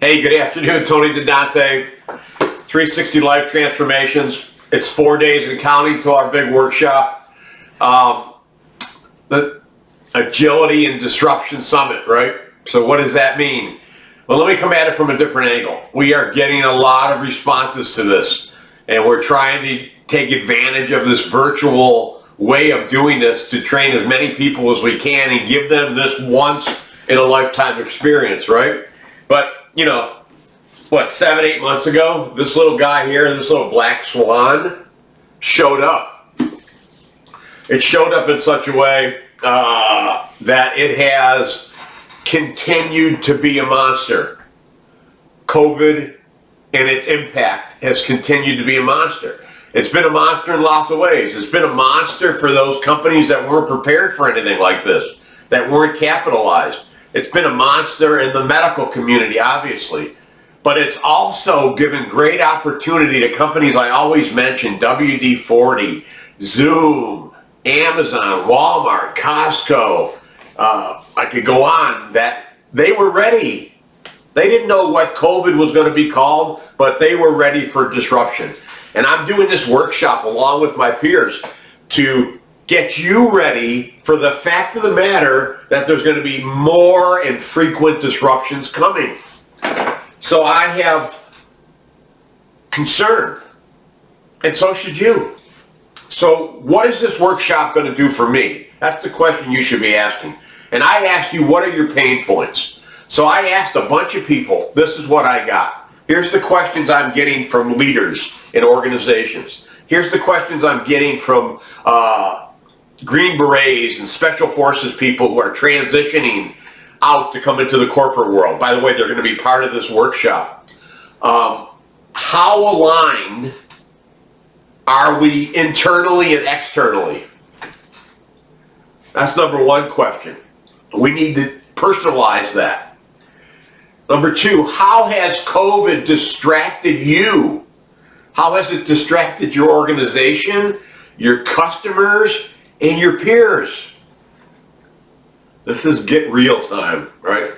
Hey, good afternoon, Tony DeDante, 360 Life Transformations. It's 4 days and counting to our big workshop, the Agility and Disruption Summit, right? So what does that mean? Well, let me come at it from a different angle. We are getting a lot of responses to this, and we're trying to take advantage of this virtual way of doing this to train as many people as we can and give them this once in a lifetime experience, right? But you know, what, 7-8 months ago, this little guy here, this little black swan, showed up. It showed up in such a way that it has continued to be a monster. COVID and its impact has continued to be a monster. It's been a monster in lots of ways. It's been a monster for those companies that weren't prepared for anything like this, that weren't capitalized. It's been a monster in the medical community, obviously, but it's also given great opportunity to companies I always mention, WD-40, Zoom, Amazon, Walmart, Costco. I could go on, that they were ready. They didn't know what COVID was going to be called, but they were ready for disruption. And I'm doing this workshop along with my peers to get you ready for the fact of the matter that there's going to be more and frequent disruptions coming. So I have concern, and so should you. So what is this workshop going to do for me? That's the question you should be asking. And I asked you, what are your pain points? So I asked a bunch of people, this is what I got. Here's the questions I'm getting from leaders in organizations. Here's the questions I'm getting from Green Berets and Special Forces people who are transitioning out to come into the corporate world. By the way, they're going to be part of this workshop. How aligned are we internally and externally? That's number one question. We need to personalize that. Number two, how has COVID distracted you? How has it distracted your organization, your customers, and your peers? This is get real time, right?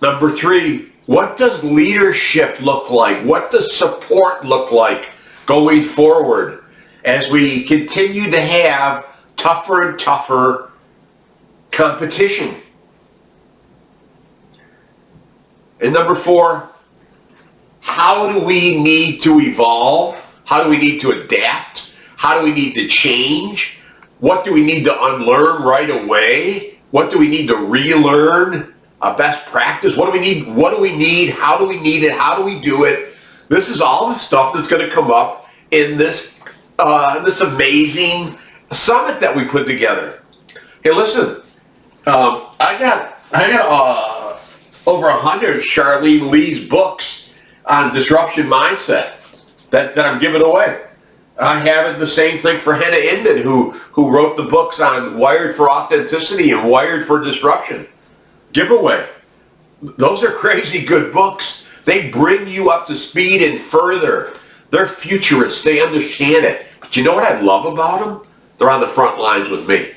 Number three, what does leadership look like? What does support look like going forward as we continue to have tougher and tougher competition? And number four, how do we need to evolve? How do we need to adapt? How do we need to change? What do we need to unlearn right away? What do we need to relearn? A best practice? What do we need? What do we need? How do we need it? How do we do it? This is all the stuff that's going to come up in this amazing summit that we put together. Hey, listen, I got over 100 Charlene Lee's books on disruption mindset that I'm giving away. I have the same thing for Hannah Inman, who wrote the books on Wired for Authenticity and Wired for Disruption. Giveaway. Those are crazy good books. They bring you up to speed and further. They're futurists. They understand it. But you know what I love about them? They're on the front lines with me.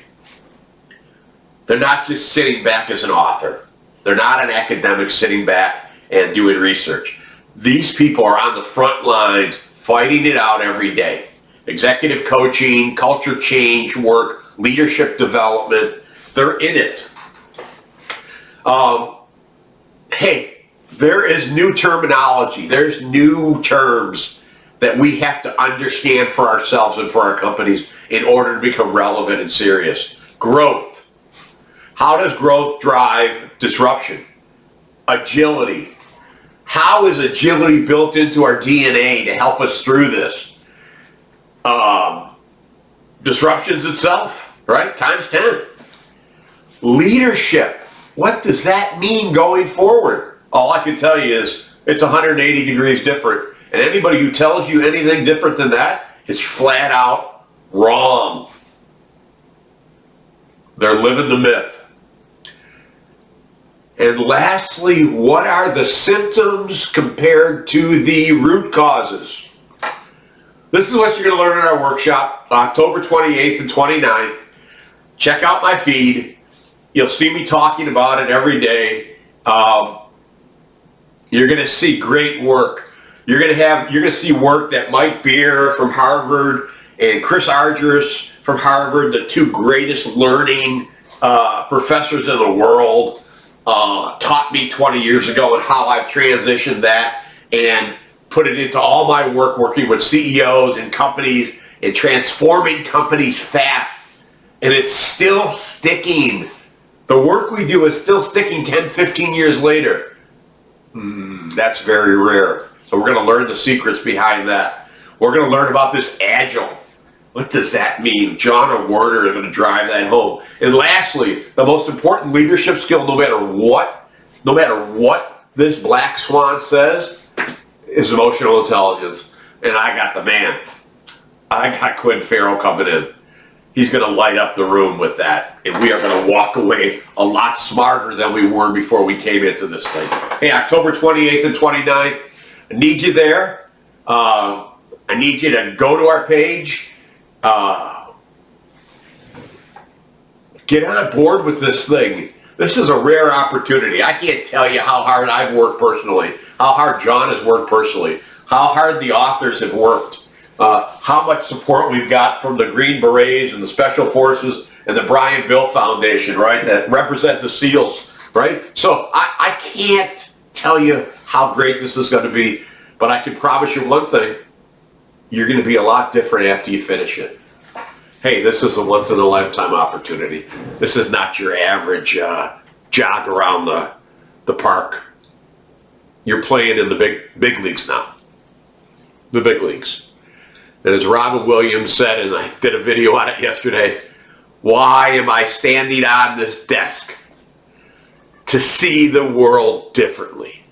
They're not just sitting back as an author. They're not an academic sitting back and doing research. These people are on the front lines fighting it out every day. Executive coaching, culture change work, leadership development. They're in it. Hey, there is new terminology. There's new terms that we have to understand for ourselves and for our companies in order to become relevant and serious. Growth. How does growth drive disruption? Agility. How is agility built into our DNA to help us through this? Disruptions itself, right? Times 10. Leadership. What does that mean going forward? All I can tell you is it's 180 degrees different. And anybody who tells you anything different than that is flat out wrong. They're living the myth. And lastly, what are the symptoms compared to the root causes? This is what you're going to learn in our workshop, October 28th and 29th. Check out my feed. You'll see me talking about it every day. You're going to see great work. You're going to see work that Mike Beer from Harvard and Chris Argyris from Harvard, the two greatest learning professors in the world, taught me 20 years ago, and how I've transitioned that and put it into all my work working with CEOs and companies and transforming companies fast. And it's still sticking. The work we do is still sticking 10, 15 years later. That's very rare. So we're going to learn the secrets behind that. We're going to learn about this Agile. What does that mean? John and Werner are going to drive that home. And lastly, the most important leadership skill, no matter what this black swan says, is emotional intelligence. And I got the man. I got Quinn Farrell coming in. He's going to light up the room with that. And we are going to walk away a lot smarter than we were before we came into this thing. Hey, October 28th and 29th, I need you there. I need you to go to our page. Get on board with this thing. This is a rare opportunity. I can't tell you how hard I've worked personally, how hard John has worked personally, how hard the authors have worked. How much support we've got from the Green Berets and the Special Forces and the Brian Bill Foundation, right, that represent the SEALs, right? So I can't tell you how great this is going to be, but I can promise you one thing. You're going to be a lot different after you finish it. Hey, this is a once-in-a-lifetime opportunity. This is not your average jog around the park. You're playing in the big leagues now. The big leagues. And as Robin Williams said, and I did a video on it yesterday, why am I standing on this desk? To see the world differently.